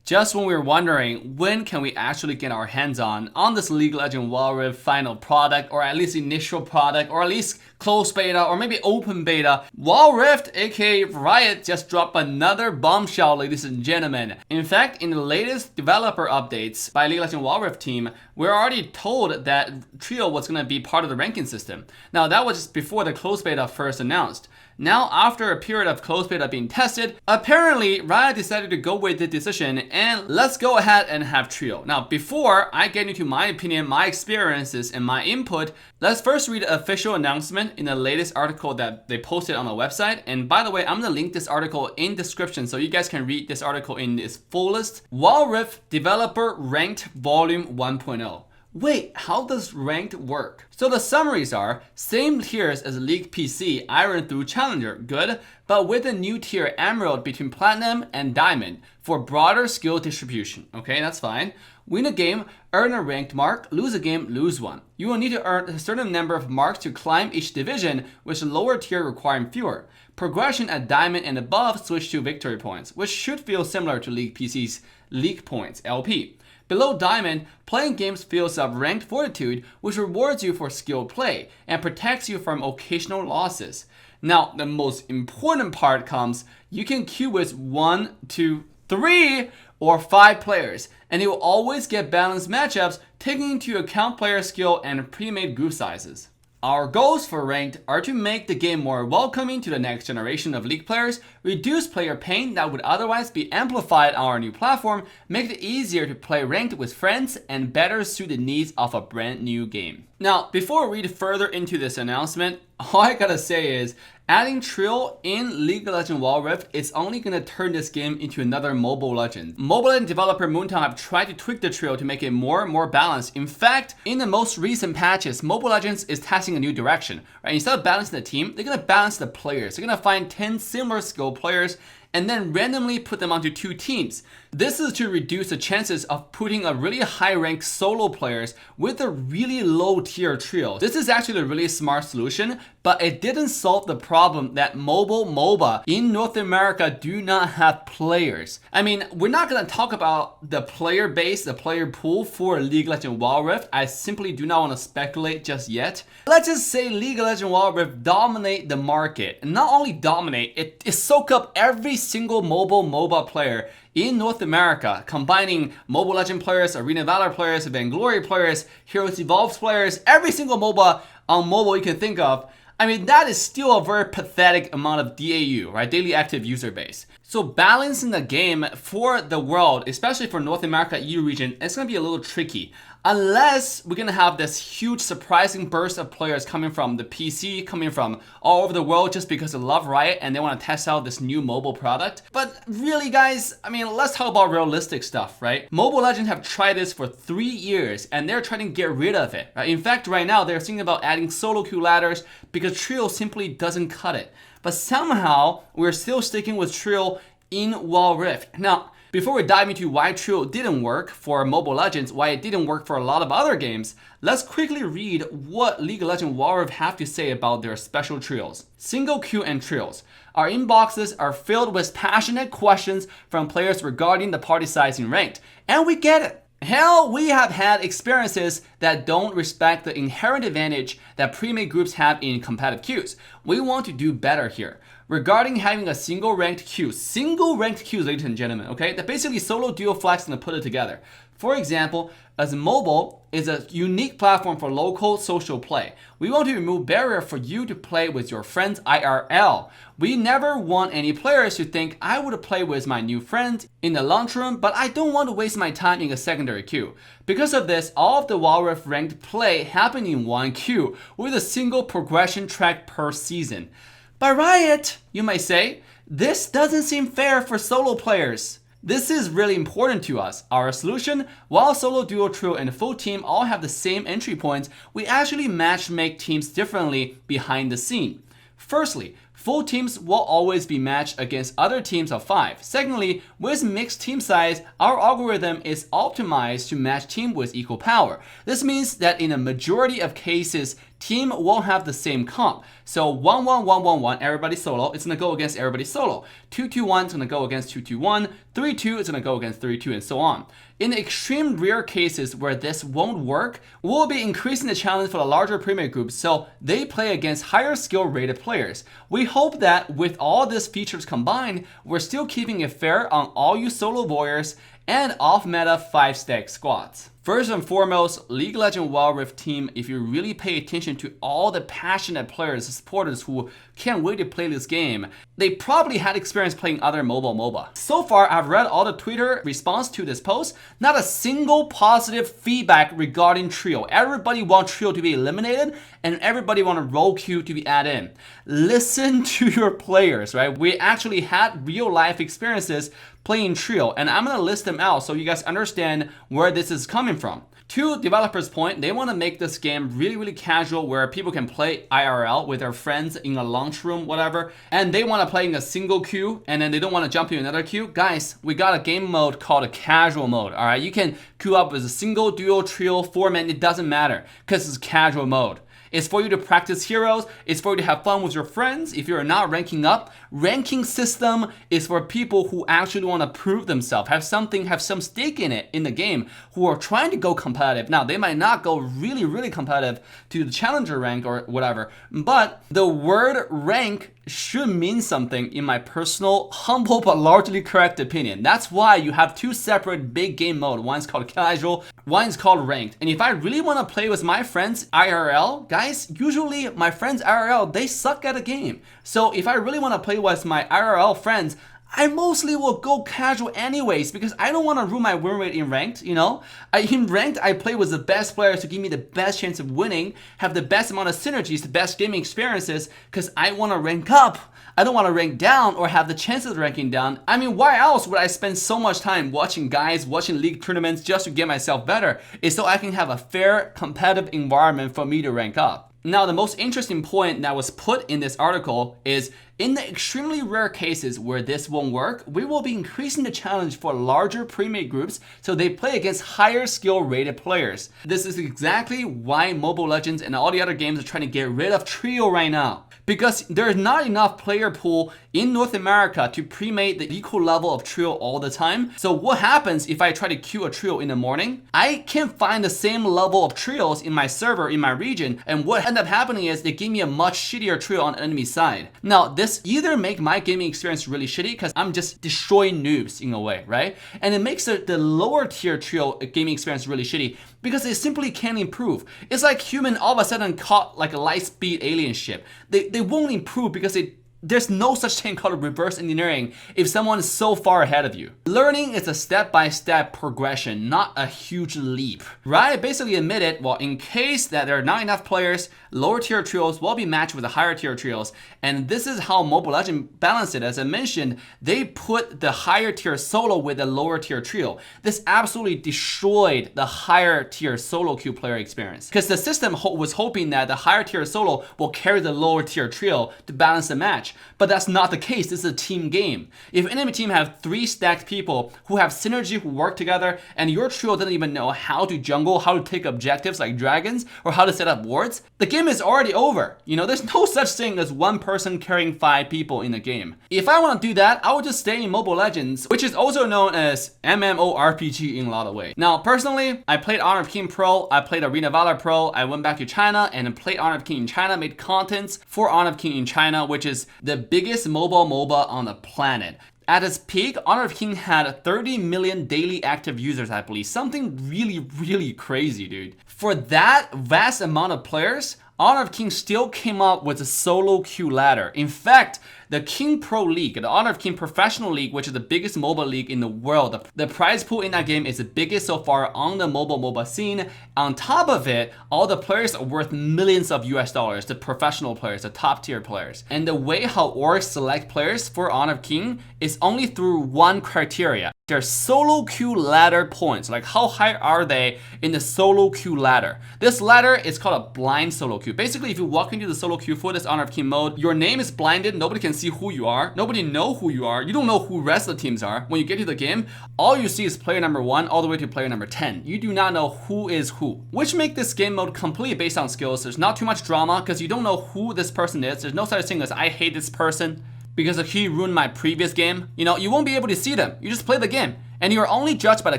Just when we were wondering when can we actually get our hands on this League of Legends Wild Rift final product, or at least initial product, or at least closed beta, or maybe open beta, Wild Rift aka Riot just dropped another bombshell, ladies and gentlemen. In fact, in the latest developer updates by League of Legends Wild Rift team, we're already told that Trio was going to be part of the ranking system. Now that was just before the closed beta first announced. Now, after a period of closed beta being tested, apparently Riot decided to go with the decision and let's go ahead and have Trio. Now, before I get into my opinion, my experiences, and my input, let's first read the official announcement in the latest article that they posted on the website. And by the way, I'm gonna link this article in description so you guys can read this article in its fullest. Wild Rift Developer Ranked Volume 1.0. Wait, how does ranked work? So the summaries are, same tiers as League PC, Iron through Challenger, good, but with a new tier Emerald between Platinum and Diamond for broader skill distribution. Okay, that's fine. Win a game, earn a ranked mark, lose a game, lose one. You will need to earn a certain number of marks to climb each division, with the lower tier requiring fewer. Progression at Diamond and above switch to victory points, which should feel similar to League PC's League Points, LP. Below Diamond, playing games feels up ranked fortitude, which rewards you for skilled play and protects you from occasional losses. Now, the most important part comes, you can queue with 1, 2, 3, or 5 players, and you will always get balanced matchups taking into account player skill and pre-made group sizes. Our goals for ranked are to make the game more welcoming to the next generation of League players, reduce player pain that would otherwise be amplified on our new platform, make it easier to play ranked with friends, and better suit the needs of a brand new game. Now, before we read further into this announcement, all I gotta say is, adding Trill in League of Legends Wild Rift is only gonna turn this game into another Mobile Legends. Mobile Legends developer Moontown have tried to tweak the Trill to make it more balanced. In fact, in the most recent patches, Mobile Legends is testing a new direction. Right? Instead of balancing the team, they're gonna balance the players. They're gonna find 10 similar skill players and then randomly put them onto 2 teams. This is to reduce the chances of putting a really high ranked solo players with a really low tier trio. This is actually a really smart solution, but it didn't solve the problem that mobile MOBA in North America do not have players. I mean, we're not gonna talk about the player base, the player pool for League of Legends Wild Rift. I simply do not want to speculate just yet. Let's just say League of Legends Wild Rift dominate the market. And not only dominate, it soak up every single mobile MOBA player in North America, combining Mobile Legends players, Arena Valor players, Vainglory players, Heroes Evolved players, every single MOBA on mobile you can think of. I mean, that is still a very pathetic amount of DAU, right? Daily active user base. So balancing the game for the world, especially for North America EU region, it's gonna be a little tricky. Unless we're gonna have this huge surprising burst of players coming from the PC, coming from all over the world just because they love Riot and they wanna test out this new mobile product. But really guys, I mean, let's talk about realistic stuff, right? Mobile Legends have tried this for 3 years and they're trying to get rid of it, right? In fact, right now they're thinking about adding solo queue ladders because Trio simply doesn't cut it. But somehow, we're still sticking with Trio in Wild Rift. Now, before we dive into why Trio didn't work for Mobile Legends, why it didn't work for a lot of other games, let's quickly read what League of Legends Wild Rift have to say about their special trios. Single queue and trios. Our inboxes are filled with passionate questions from players regarding the party size in ranked, and we get it. Hell, we have had experiences that don't respect the inherent advantage that pre-made groups have in competitive queues. We want to do better here. Regarding having a single ranked queue, ladies and gentlemen, okay? That basically solo duo flex and put it together. For example, as mobile is a unique platform for local social play. We want to remove barrier for you to play with your friends IRL. We never want any players to think I would play with my new friends in the lunchroom, but I don't want to waste my time in a secondary queue. Because of this, all of the Wild Rift ranked play happen in one queue with a single progression track per season. But Riot, you might say, this doesn't seem fair for solo players. This is really important to us. Our solution, while solo, duo, trio, and full team all have the same entry points, we actually match make teams differently behind the scene. Firstly, full teams will always be matched against other teams of 5. Secondly, with mixed team size, our algorithm is optimized to match team with equal power. This means that in a majority of cases, team won't have the same comp. So 1-1-1-1-1, everybody solo, it's gonna go against everybody solo. 2-2-1 is gonna go against 2-2-1. 3-2 is gonna go against 3-2, and so on. In the extreme rare cases where this won't work, we'll be increasing the challenge for the larger premade groups so they play against higher skill rated players. We hope that with all these features combined, we're still keeping it fair on all you solo warriors and off-meta 5-stack squads. First and foremost, League of Legends Wild Rift team, if you really pay attention to all the passionate players, supporters who can't wait to play this game, they probably had experience playing other mobile MOBA. So far, I've read all the Twitter response to this post, not a single positive feedback regarding Trio. Everybody wants Trio to be eliminated and everybody wants a role queue to be added in. Listen to your players, right? We actually had real life experiences playing Trio, and I'm gonna list them out so you guys understand where this is coming from. To developers' point, they want to make this game really casual where people can play IRL with their friends in a lunch room, whatever, and they want to play in a single queue and then they don't want to jump to another queue. Guys, we got a game mode called a casual mode, all right? You can queue up with a single, duo, trio, 4-man, it doesn't matter because it's casual mode. It's for you to practice heroes. It's for you to have fun with your friends. If you're not ranking up, ranking system is for people who actually want to prove themselves, have some stake in it in the game, who are trying to go competitive. Now, they might not go really competitive to the challenger rank or whatever, but the word rank should mean something in my personal, humble, but largely correct opinion. That's why you have two separate big game mode. One's called casual, one's called ranked. And if I really want to play with my friends IRL, guys, usually my friends IRL, they suck at a game. So if I really want to play with my IRL friends, I mostly will go casual anyways because I don't want to ruin my win rate in ranked, you know? In ranked, I play with the best players to give me the best chance of winning, have the best amount of synergies, the best gaming experiences, because I want to rank up. I don't want to rank down or have the chances of ranking down. I mean, why else would I spend so much time watching league tournaments just to get myself better? It's so I can have a fair, competitive environment for me to rank up. Now, the most interesting point that was put in this article is in the extremely rare cases where this won't work, we will be increasing the challenge for larger pre-made groups so they play against higher skill rated players. This is exactly why Mobile Legends and all the other games are trying to get rid of Trio right now. Because there's not enough player pool in North America to pre-mate the equal level of Trio all the time. So what happens if I try to queue a Trio in the morning? I can't find the same level of Trios in my server, in my region, and what ends up happening is they give me a much shittier Trio on the enemy side. Now, this either make my gaming experience really shitty because I'm just destroying noobs in a way, right? And it makes the lower tier Trio gaming experience really shitty because they simply can't improve. It's like human all of a sudden caught like a light speed alien ship. They won't improve because there's no such thing called reverse engineering if someone is so far ahead of you. Learning is a step-by-step progression, not a huge leap. Riot basically admitted, well, in case that there are not enough players, lower tier trios will be matched with the higher tier trios. And this is how Mobile Legends balanced it. As I mentioned, they put the higher tier solo with the lower tier trio. This absolutely destroyed the higher tier solo queue player experience because the system was hoping that the higher tier solo will carry the lower tier trio to balance the match. But that's not the case. This is a team game. If enemy team have 3 stacked people who have synergy, who work together, and your trio doesn't even know how to jungle, how to take objectives like dragons, or how to set up wards, the game is already over. You know, there's no such thing as one person carrying 5 people in the game. If I want to do that, I would just stay in Mobile Legends, which is also known as MMORPG in a lot of ways. Now, personally, I played Honor of King Pro, I played Arena Valor Pro, I went back to China and played Honor of King in China, made contents for Honor of King in China, which is the biggest mobile MOBA on the planet. At its peak, Honor of King had 30 million daily active users, I believe. Something really crazy, dude. For that vast amount of players, Honor of King still came up with a solo queue ladder. In fact, the King Pro League, the Honor of King Professional League, which is the biggest mobile league in the world, the prize pool in that game is the biggest so far on the mobile MOBA scene. On top of it, all the players are worth millions of US dollars, the professional players, the top tier players. And the way how orgs select players for Honor of King is only through one criteria. their solo queue ladder points. Like how high are they in the solo queue ladder? This ladder is called a blind solo queue. Basically, if you walk into the solo queue for this Honor of King mode, your name is blinded. Nobody can see who you are. Nobody know who you are. You don't know who rest of the teams are. When you get to the game, all you see is player number 1 all the way to player number 10. You do not know who is who, which make this game mode completely based on skills. There's not too much drama because you don't know who this person is. There's no such thing as I hate this person because he ruined my previous game. You know, you won't be able to see them. You just play the game. And you're only judged by the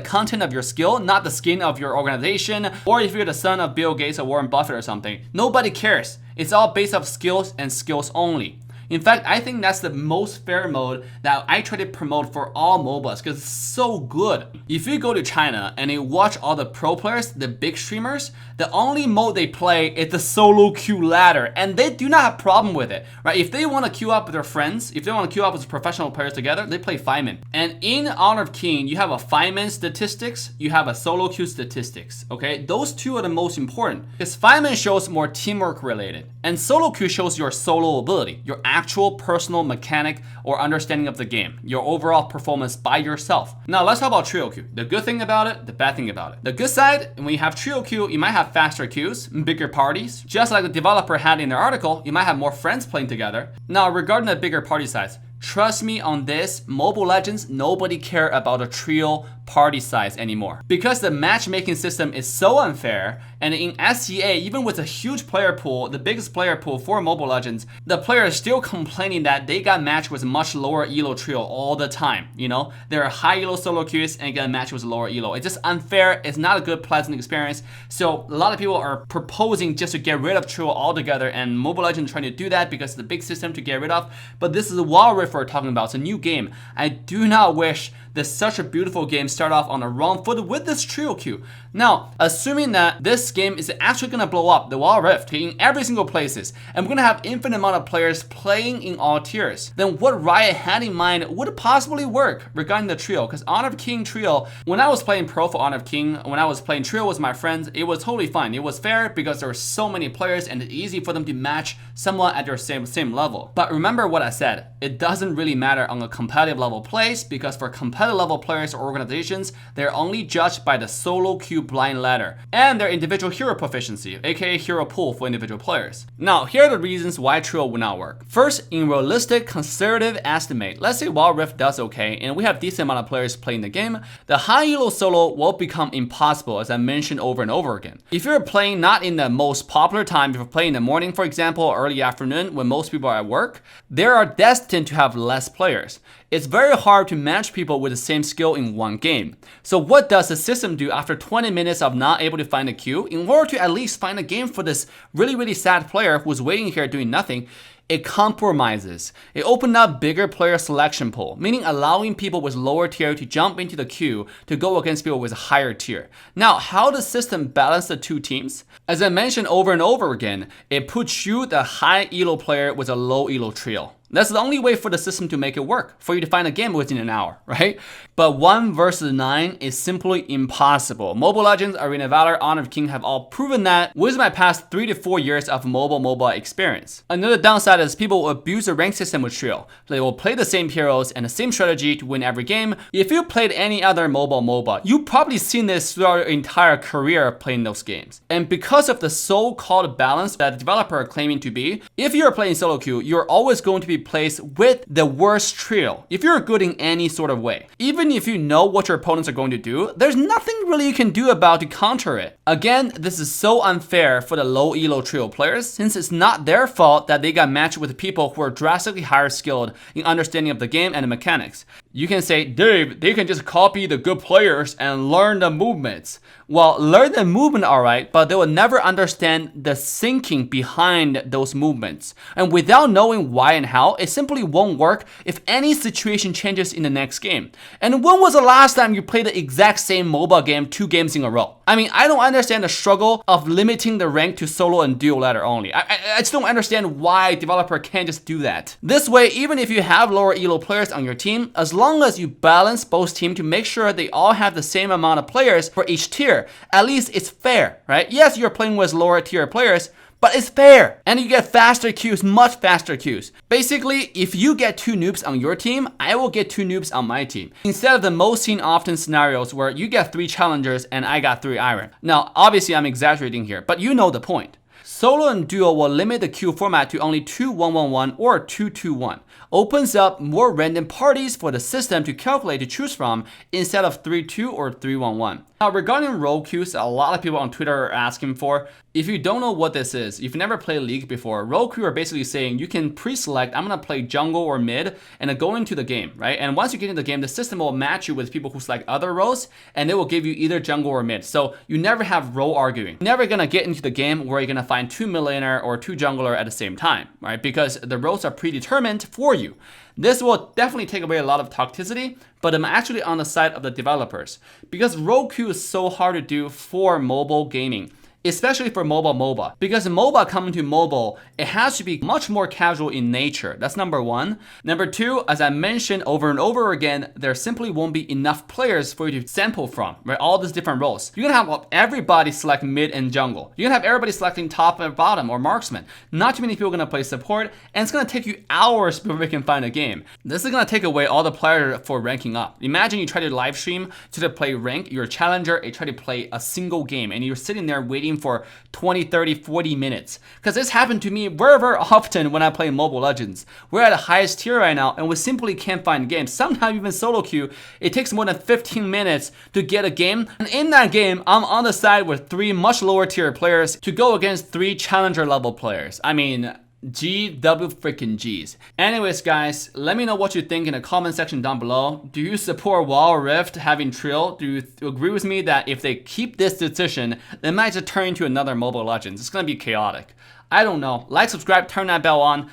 content of your skill, not the skin of your organization, or if you're the son of Bill Gates or Warren Buffett or something. Nobody cares. It's all based off skills and skills only. In fact, I think that's the most fair mode that I try to promote for all MOBAs because it's so good. If you go to China and you watch all the pro players, the big streamers, the only mode they play is the solo queue ladder, and they do not have a problem with it, right? If they want to queue up with their friends, if they want to queue up with professional players together, they play 5-man. And in Honor of King, you have a 5-man statistics, you have a solo queue statistics, okay? Those two are the most important because 5-man shows more teamwork related, and solo queue shows your solo ability, your actual personal mechanic or understanding of the game, your overall performance by yourself. Now let's talk about trio queue. The good thing about it, the bad thing about it. The good side, when you have trio queue, you might have faster queues, bigger parties. Just like the developer had in their article, you might have more friends playing together. Now regarding the bigger party size, trust me on this, Mobile Legends, nobody care about a trio party size anymore. Because the matchmaking system is so unfair, and in SEA, even with a huge player pool, the biggest player pool for Mobile Legends, the player is still complaining that they got matched with much lower elo trio all the time. You know, there are high elo solo queues and get matched with lower elo. It's just unfair. It's not a good, pleasant experience. So a lot of people are proposing just to get rid of trio altogether, and Mobile Legends trying to do that because it's a big system to get rid of. But this is a Wild Rift we're talking about. It's a new game. I do not wish that such a beautiful game start off on a wrong foot with this trio queue. Now, assuming that this game is actually gonna blow up the Wild Rift in every single places, and we're gonna have infinite amount of players playing in all tiers, then what Riot had in mind would possibly work regarding the trio? Because Honor of King trio, when I was playing pro for Honor of King, when I was playing trio with my friends, it was totally fine. It was fair because there were so many players and it's easy for them to match someone at their same level. But remember what I said, it doesn't really matter on a competitive level place because for competitive level players or organizations, they're only judged by the solo queue blind ladder and their individual hero proficiency, aka hero pool for individual players. Now, here are the reasons why trio will not work. First, in realistic conservative estimate, let's say Wild Rift does okay and we have decent amount of players playing the game, the high elo solo will become impossible, as I mentioned over and over again. If you're playing not in the most popular time, if you're playing in the morning, for example, or early afternoon when most people are at work, they are destined to have less players. It's very hard to match people with the same skill in one game. So what does the system do after 20 minutes of not able to find a queue? In order to at least find a game for this really sad player who's waiting here doing nothing, it compromises. It opened up bigger player selection pool, meaning allowing people with lower tier to jump into the queue to go against people with a higher tier. Now, how does the system balance the two teams? As I mentioned over and over again, it puts you, the high elo player, with a low elo trio. That's the only way for the system to make it work, for you to find a game within an hour, right? But 1 versus 9 is simply impossible. Mobile Legends, Arena Valor, Honor of King have all proven that with my past 3 to 4 years of mobile MOBA experience. Another downside is people will abuse the rank system with trio. They will play the same heroes and the same strategy to win every game. If you played any other mobile MOBA, you've probably seen this throughout your entire career playing those games. And because of the so-called balance that the developer are claiming to be, if you're playing solo queue, you're always going to be placed with the worst trio if you're good in any sort of way. Even if you know what your opponents are going to do, there's nothing really you can do about to counter it. Again, this is so unfair for the low elo trio players since it's not their fault that they got matched with people who are drastically higher skilled in understanding of the game and the mechanics. You can say, Dave, they can just copy the good players and learn the movements. Well, learn the movement alright, but they will never understand the thinking behind those movements. And without knowing why and how, it simply won't work if any situation changes in the next game. And when was the last time you played the exact same MOBA game 2 games in a row? I mean, I don't understand the struggle of limiting the rank to solo and duo ladder only. I just don't understand why a developer can't just do that. This way, even if you have lower elo players on your team, as long as you balance both teams to make sure they all have the same amount of players for each tier, at least it's fair, right? Yes, you're playing with lower tier players, but it's fair. And you get faster queues, much faster queues. Basically, if you get 2 noobs on your team, I will get 2 noobs on my team. Instead of the most seen often scenarios where you get 3 challengers and I got 3 iron. Now, obviously I'm exaggerating here, but you know the point. Solo and duo will limit the queue format to only 2-1-1-1 or 2-2-1. Opens up more random parties for the system to calculate to choose from instead of 3-2 or 3-1-1. Now regarding role queues, a lot of people on Twitter are asking for. If you don't know what this is, if you've never played League before, role queue are basically saying you can pre-select, I'm gonna play jungle or mid, and then go into the game, right? And once you get into the game, the system will match you with people who select other roles, and it will give you either jungle or mid. So you never have role arguing. You're never gonna get into the game where you're gonna find 2 millionaire or 2 jungler at the same time, right? Because the roles are predetermined for you. This will definitely take away a lot of toxicity, but I'm actually on the side of the developers because role queue is so hard to do for mobile gaming. Especially for mobile MOBA. Because MOBA coming to mobile, it has to be much more casual in nature. That's number 1. Number 2, as I mentioned over and over again, there simply won't be enough players for you to sample from, right? All these different roles. You're gonna have everybody select mid and jungle. You're gonna have everybody selecting top and bottom or marksman. Not too many people are gonna play support, and it's gonna take you hours before we can find a game. This is gonna take away all the pleasure for ranking up. Imagine you try to live stream to play rank, you're a challenger, you try to play a single game, and you're sitting there waiting for 20, 30, 40 minutes. Because this happened to me very, very often when I play Mobile Legends. We're at the highest tier right now and we simply can't find games. Sometimes even solo queue, it takes more than 15 minutes to get a game. And in that game, I'm on the side with 3 much lower tier players to go against 3 challenger level players. I mean, GW freaking G's. Anyways guys, let me know what you think in the comment section down below. Do you support Wild Rift having Trill? Do you agree with me that if they keep this decision, they might just turn into another Mobile Legends? It's gonna be chaotic. I don't know. Like, subscribe, turn that bell on.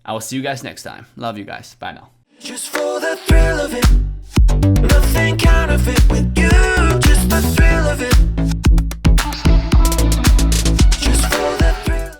I will see you guys next time. Love you guys. Bye now. Just for the thrill of it, nothing counterfeit with you, just the thrill of it.